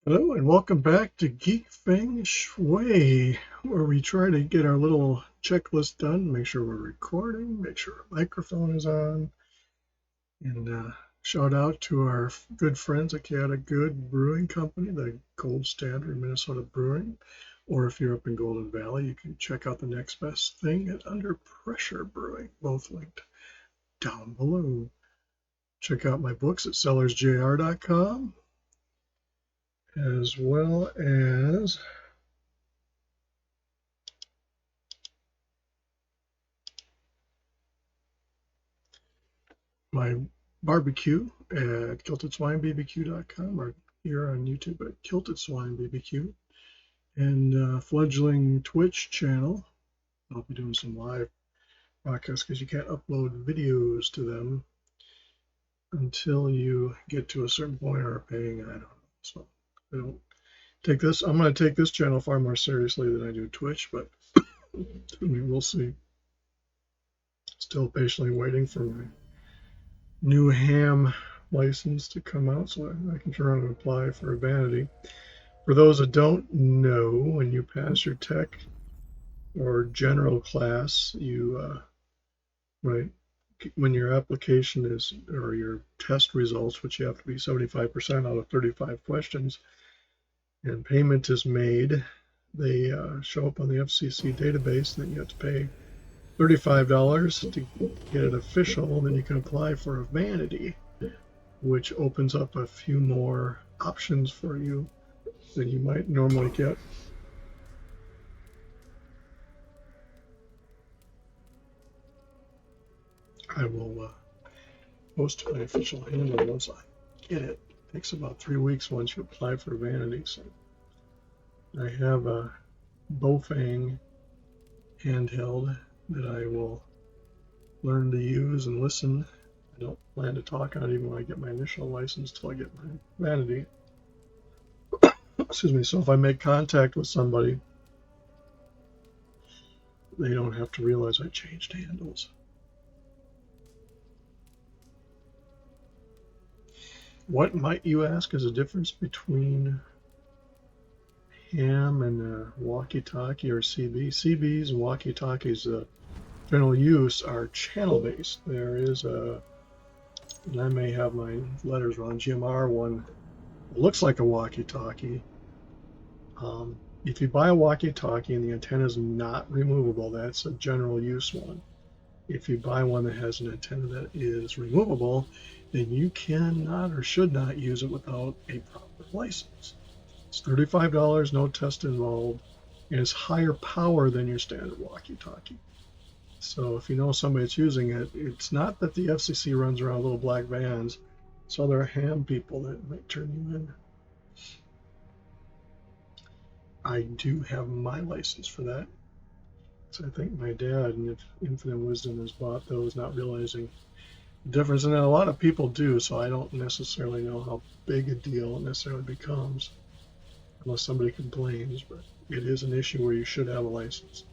Hello and welcome back to Geek, Feng Shui, where we try to get our little checklist done, make sure we're recording, make sure our microphone is on, and shout out to our good friends at Chaotic Good Brewing Company, the gold standard Minnesota Brewing. Or if you're up in Golden Valley, you can check out the next best thing at Under Pressure Brewing, both linked down below. Check out my books at sellersjr.com, as well as my barbecue at kiltedswinebbq.com, or here on YouTube at Kilted Swine BBQ, and fledgling Twitch channel. I'll be doing some live broadcasts because you can't upload videos to them until you get to a certain point or are paying. I don't know. So I don't take this. I'm going to take this channel far more seriously than I do Twitch, but we'll see. Still patiently waiting for my new ham license to come out so I can turn around and apply for a vanity. For those that don't know, when you pass your tech or general class, right, when your application is, or your test results, which you have to be 75% out of 35 questions, and payment is made, they show up on the FCC database, and then you have to pay $35 to get it official, and then you can apply for a vanity, which opens up a few more options for you than you might normally get. I will post my official handle once I get it. It takes about 3 weeks once you apply for vanity. So I have a Feng handheld that I will learn to use and listen. I don't plan to talk on it even when I get my initial license till I get my vanity. Excuse me. So if I make contact with somebody, they don't have to realize I changed handles. What, might you ask, is the difference between ham and a walkie-talkie or CB? CBs and walkie-talkies, general use, are channel-based. There is and I may have my letters wrong, GMR one. It looks like a walkie-talkie. If you buy a walkie-talkie and the antenna is not removable, that's a general use one. If you buy one that has an antenna that is removable, then you cannot or should not use it without a proper license. It's $35, no test involved, and it's higher power than your standard walkie-talkie. So if you know somebody that's using it, it's not that the FCC runs around little black vans. It's other ham people that might turn you in. I do have my license for that. So I think my dad, in infinite wisdom, has bought those, not realizing the difference. And a lot of people do, so I don't necessarily know how big a deal it necessarily becomes, unless somebody complains. But it is an issue where you should have a license.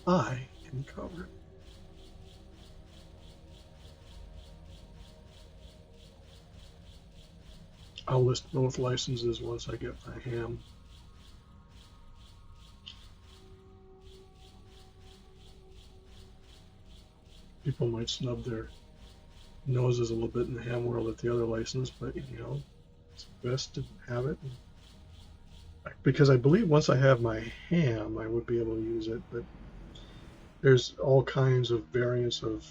I am covered. I'll list both licenses once I get my ham. People might snub their noses a little bit in the ham world at the other license, but it's best to have it. Because I believe once I have my ham, I would be able to use it, but there's all kinds of variants of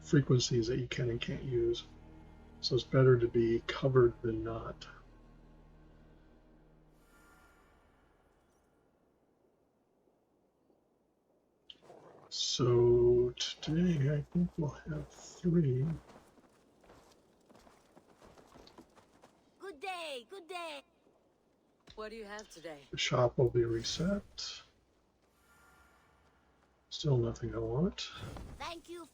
frequencies that you can and can't use. So it's better to be covered than not. So today I think we'll have 3. Good day, good day. What do you have today? The shop will be reset. Still nothing I want. Thank you.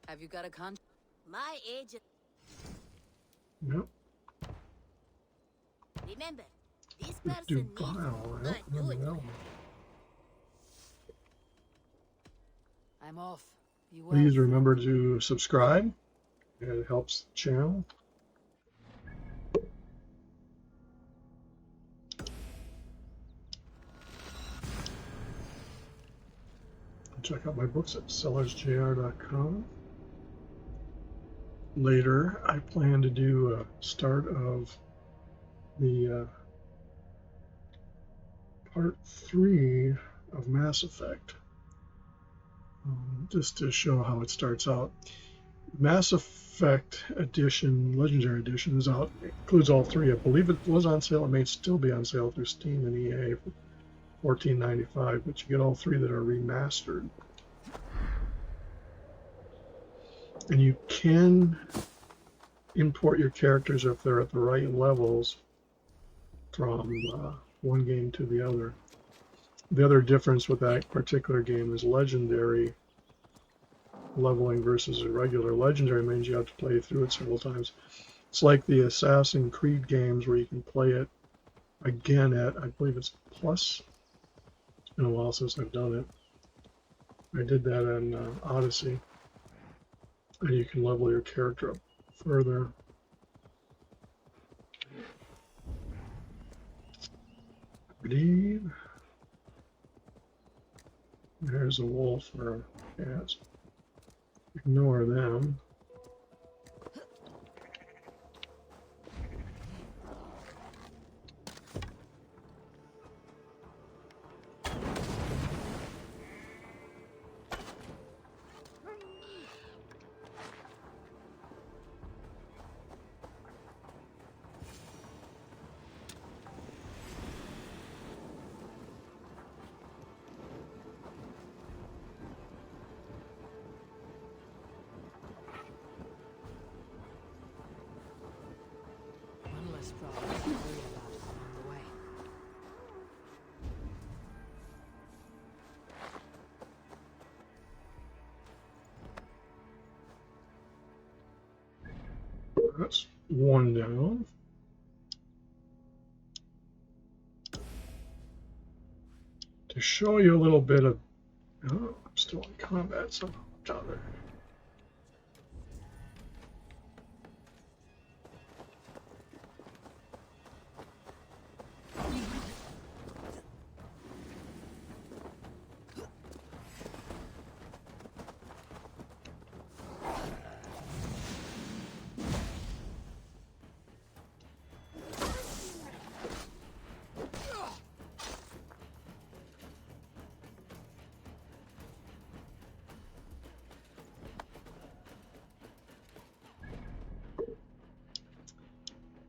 Have you got a con? My agent. Nope. Remember, this person needs Dubai. No. I'm off. Please remember to subscribe. It helps the channel. Check out my books at sellersjr.com. Later, I plan to do a start of the part 3 of Mass Effect, just to show how it starts out. Mass Effect Edition, Legendary Edition, is out. It includes all 3. I believe it was on sale. It may still be on sale through Steam and EA for $14.95, but you get all 3 that are remastered. And you can import your characters if they're at the right levels from one game to the other. The other difference with that particular game is legendary leveling versus a regular. Legendary means you have to play through it several times. It's like the Assassin's Creed games where you can play it again at, I believe it's plus. It's been a while since I've done it. I did that in Odyssey. And you can level your character up further. I believe there's a wolf or a cat. Ignore them. That's one down. To show you a little bit of, oh, I'm still in combat, so down there.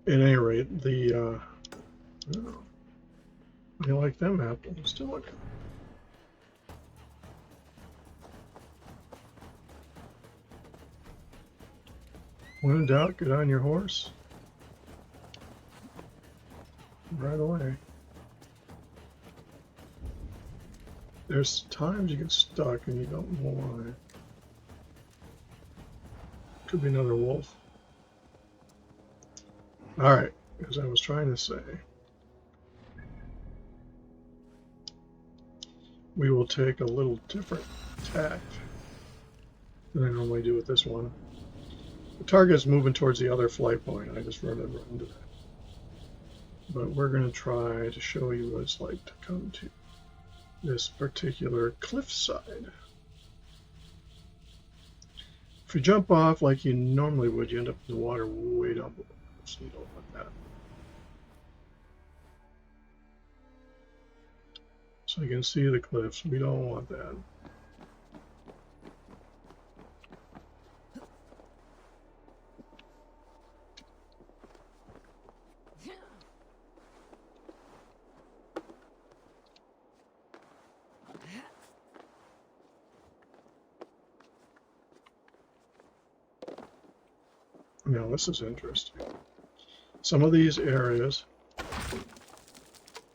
At any rate, oh, I like them apples. Still look. When in doubt, get on your horse. Right away. There's times you get stuck and you don't know why. Could be another wolf. All right, as I was trying to say, we will take a little different tack than I normally do with this one. The target is moving towards the other flight point. I just remember into that. But we're going to try to show you what it's like to come to this particular cliffside. If you jump off like you normally would, you end up in the water way down below. So you don't want that. So you can see the cliffs. We don't want that. Now this is interesting. Some of these areas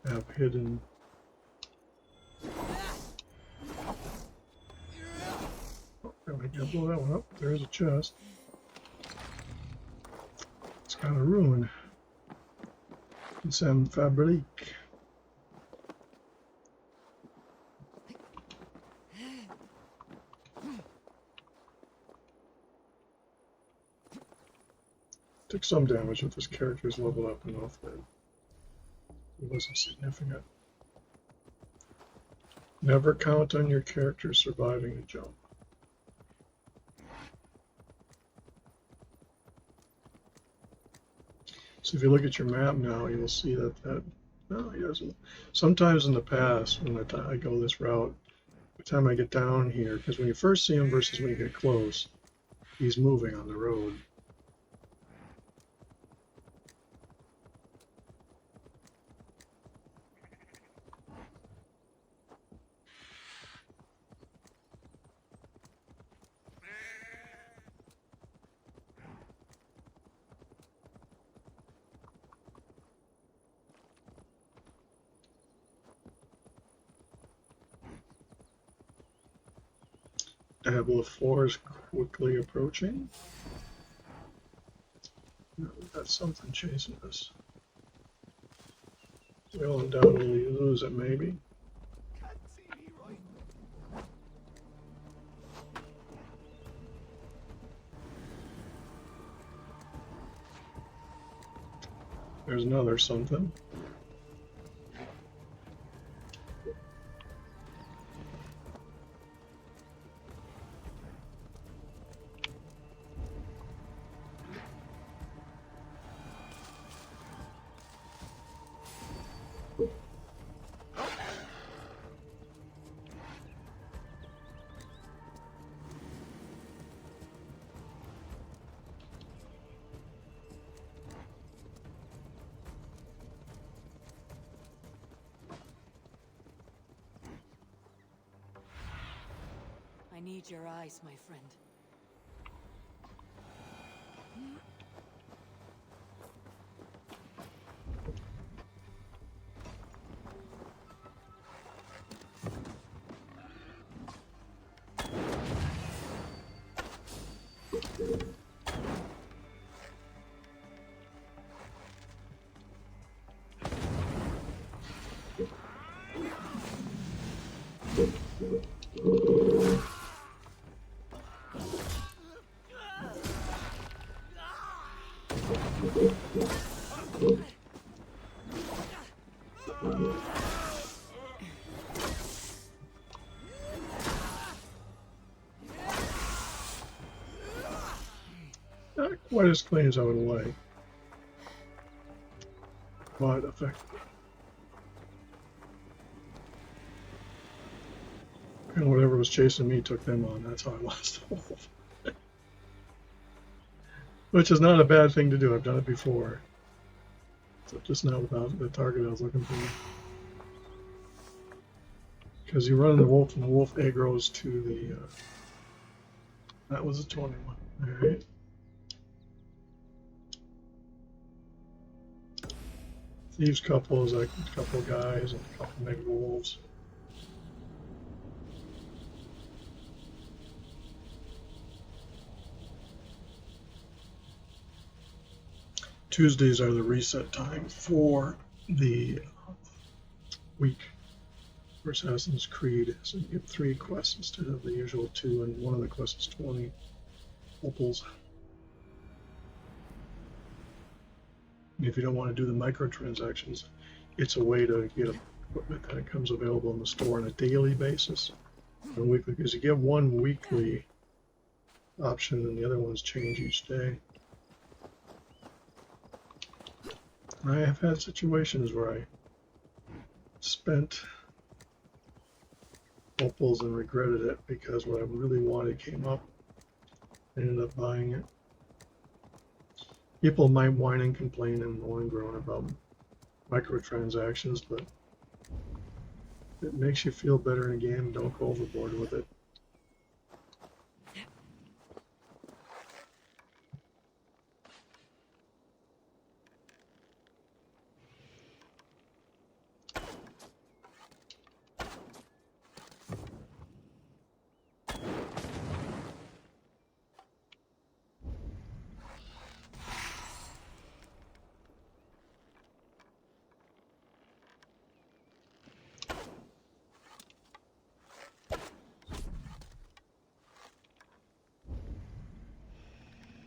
have hidden I can't blow that one up. There's a chest. It's kind of ruined. It's fabrique. Took some damage with this character's level up enough that it wasn't significant. Never count on your character surviving a jump. So if you look at your map now, you'll see that no, he doesn't. Sometimes in the past, when I go this route, by the time I get down here, because when you first see him versus when you get close, he's moving on the road. Diablo 4 is quickly approaching. We've got something chasing us. We'll undoubtedly lose it, maybe. There's another something. I need your eyes, my friend. Not quite as clean as I would like, but effective. And whatever was chasing me took them on. That's how I lost the wolf. Which is not a bad thing to do. I've done it before. So just not without the target I was looking for. Because you run the wolf and the wolf aggroes to the... that was a 21. Alright. Thieves couple is like a couple of guys and a couple of mega wolves. Tuesdays are the reset time for the week for Assassin's Creed. So you get 3 quests instead of the usual 2, and one of the quests is 20 opals. And if you don't want to do the microtransactions, it's a way to get equipment that comes available in the store on a daily basis, on weekly, because you get one weekly option and the other ones change each day. I have had situations where I spent opals and regretted it because what I really wanted came up. I ended up buying it. People might whine and complain and moan and groan about microtransactions, but it makes you feel better in a game. Don't go overboard with it.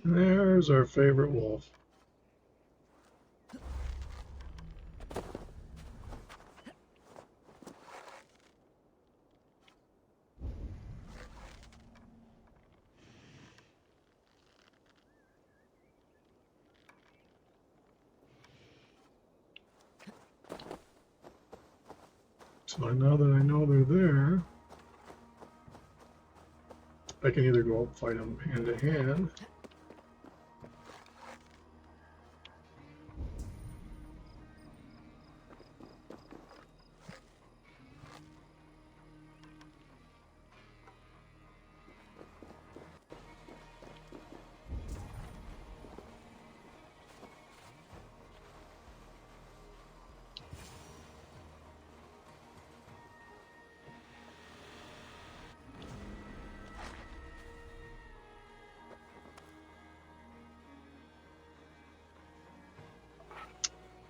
There's our favorite wolf. So now that I know they're there, I can either go up fight them hand to hand.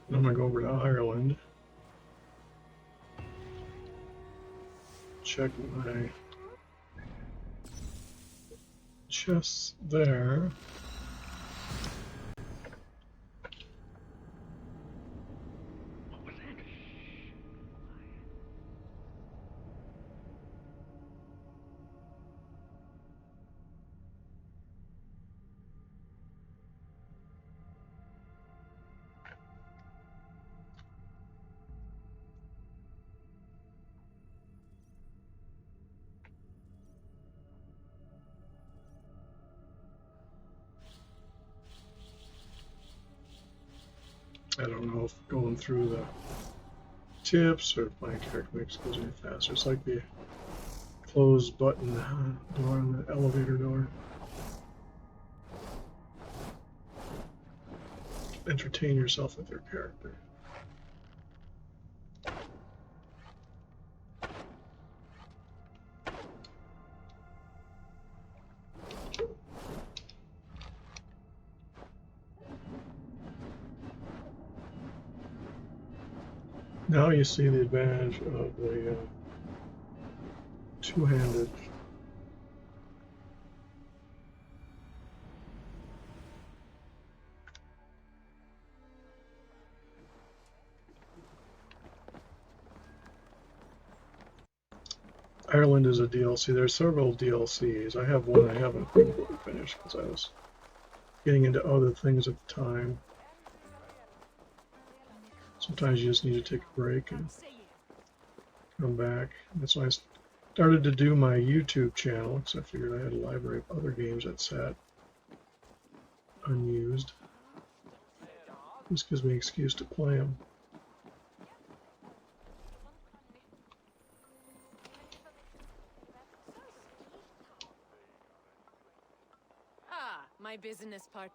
I'm gonna go over to Ireland. Check my chests there. I don't know if going through the tips or if my character makes goes any faster. It's like the close button door on the elevator door. Entertain yourself with your character. Now you see the advantage of the two-handed. Ireland is a DLC. There's several DLCs. I have one I haven't finished because I was getting into other things at the time. Sometimes you just need to take a break and come back. That's why I started to do my YouTube channel, because I figured I had a library of other games that sat unused. This gives me an excuse to play them. Ah, my business part.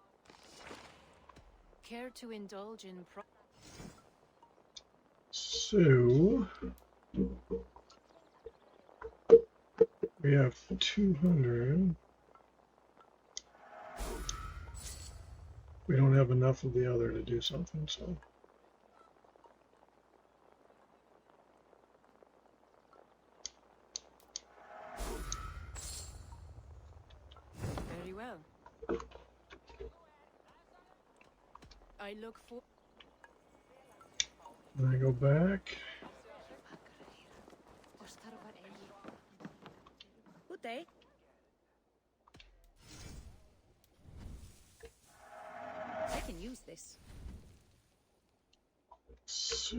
Care to indulge in So we have 200. We don't have enough of the other to do something, so. Very well. I look for. Then I go back. Good day. I can use this. So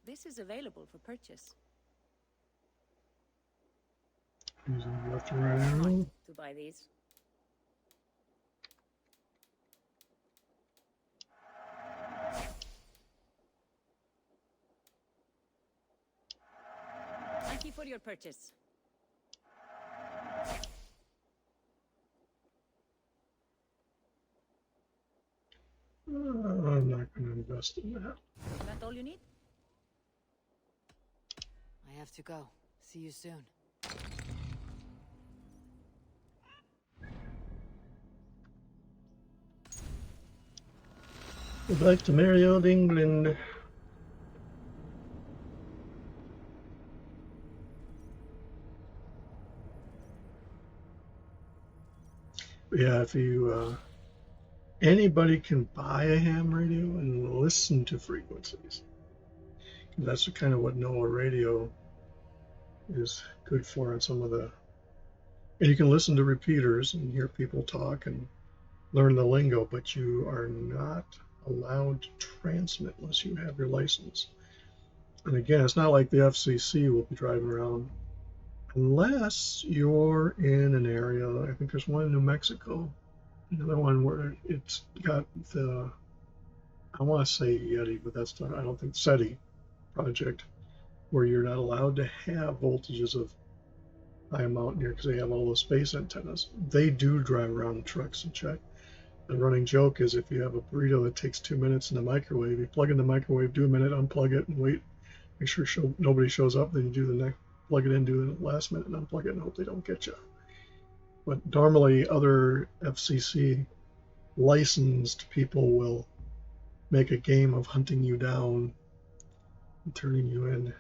This is available for purchase. using left and right arrow. To buy these. Thank you for your purchase. I'm not going to invest in that. That all you need? I have to go. See you soon. Go back to merry old England. Yeah, if you anybody can buy a ham radio and listen to frequencies. That's kind of what NOAA radio is good for on some of the. And you can listen to repeaters and hear people talk and learn the lingo, but you are not allowed to transmit unless you have your license. And again, it's not like the FCC will be driving around unless you're in an area. I think there's one in New Mexico, another one where it's got the, I want to say Yeti, but that's not, I don't think SETI project, where you're not allowed to have voltages of high mountain here because they have all those space antennas. They do drive around in trucks and check. The running joke is if you have a burrito that takes 2 minutes in the microwave, you plug in the microwave, do a minute, unplug it, and wait. Make sure nobody shows up. Then you do the next, plug it in, do the last minute, and unplug it, and hope they don't get you. But normally, other FCC licensed people will make a game of hunting you down and turning you in.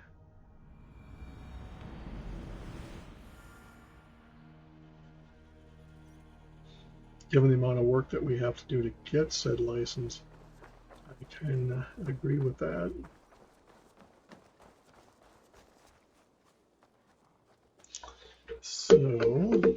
Given the amount of work that we have to do to get said license, I can agree with that. So,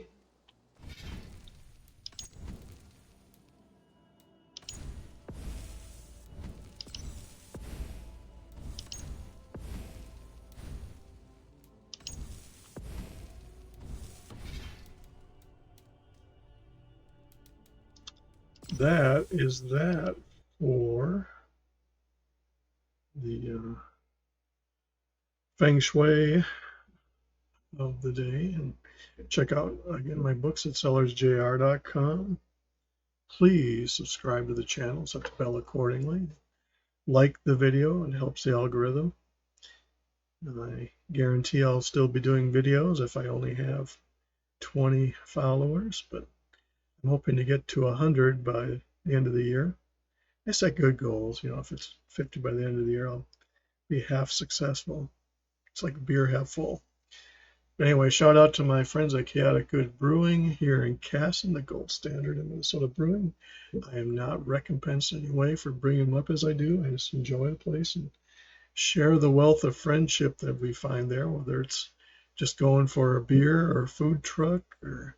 that is that for the Feng Shui of the day. And check out, again, my books at sellersjr.com. Please subscribe to the channel, set the bell accordingly. Like the video, it helps the algorithm. I guarantee I'll still be doing videos if I only have 20 followers, but I'm hoping to get to 100 by the end of the year. I set good goals. You know, if it's 50 by the end of the year, I'll be half successful. It's like a beer half full. But anyway, shout out to my friends at Chaotic Good Brewing here in Casson, the gold standard in Minnesota brewing. I am not recompensed in any way for bringing them up as I do. I just enjoy the place and share the wealth of friendship that we find there, whether it's just going for a beer or a food truck or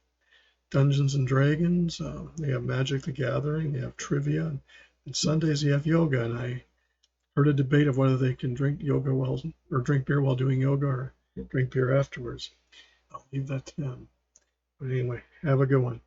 Dungeons and Dragons. They have Magic the Gathering, they have trivia, and Sundays you have yoga. And I heard a debate of whether they can drink yoga while or drink beer while doing yoga or drink beer afterwards. I'll leave that to them. But anyway, have a good one.